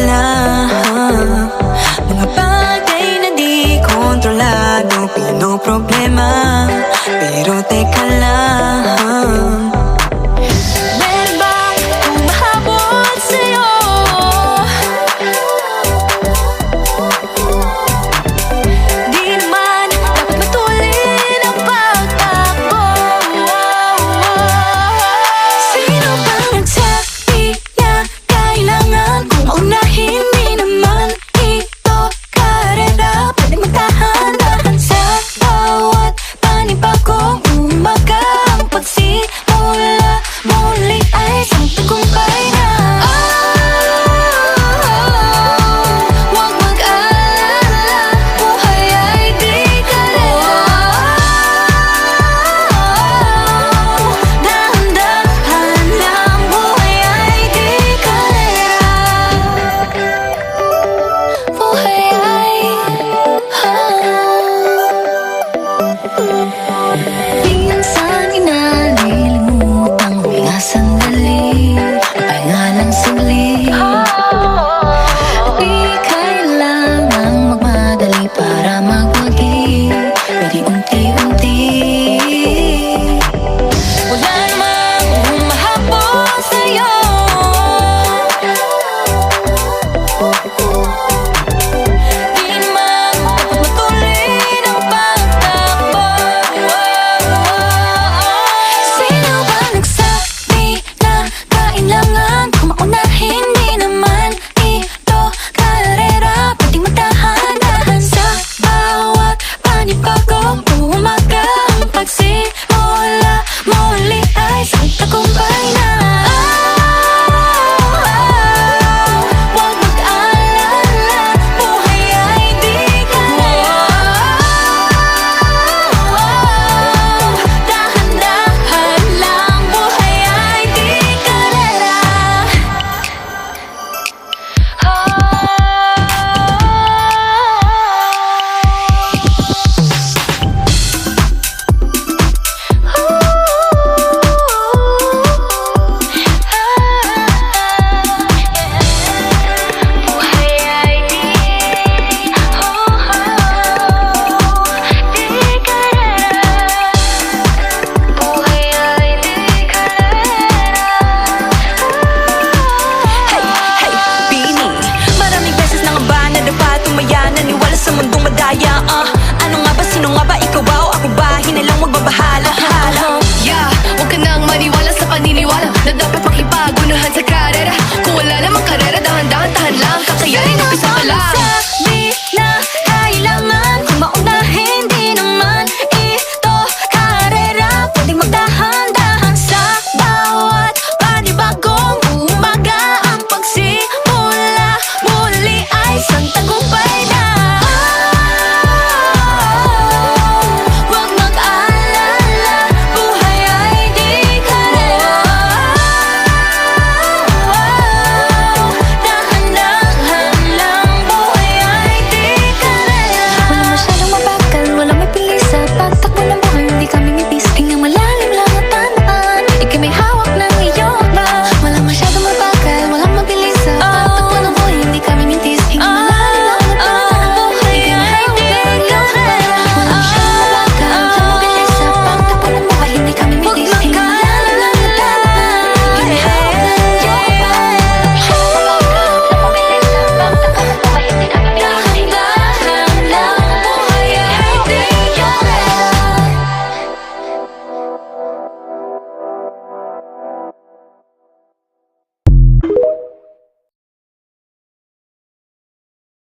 pala. Mga bagay na di kontrolado, pinoproblema. Pero teka lang, meron bang humahabol sa'yo? Di naman dapat matulin ang pagtakbo. Sino bang nagsabi na kailangan kong maunahin? Di naman ito karera, pwedeng magtahan-tahan sa bawat panibagong umaga. Ang pagsimula muli ay isang tagumpay na. Huwag mag-alala, buhay ay di karera. Dahan-dahan lang, buhay ay di karera. Buhay ay minsan inalilimutang huminga sandali, pahinga lang saglit. Di kailangang magmadali para magwagi, pwede unti-unti. Wala namang humahabol sa'yo. Di naman dapat matulin ang pagtakbo. Sino ba nagsabi na kailangan kong maunahin? Di naman ito karera, pwedeng magtahan-tahan sa bawat panibagong umaga. Ang pagsimula muli ay isang tagumpay na. Huwag mag-alala, buhay ay di karera. Dahan-dahan lang, buhay ay di karera. Buhay ay di karera. Buhay ay di karera. Hey, hey, Bini, maraming beses na nga ba nadapa, tumaya, naniwala sa mundong madaya. Ano nga ba, sino nga ba, ikaw ba o ako ba? Hinalang magbabahala. Yeah, huwag ka nang maniwala sa paniniwala na dapat makipagunahan sa karera. Kung wala namang karera, dahan-dahan, tahan lang, kakayanin, umpisa pa lang.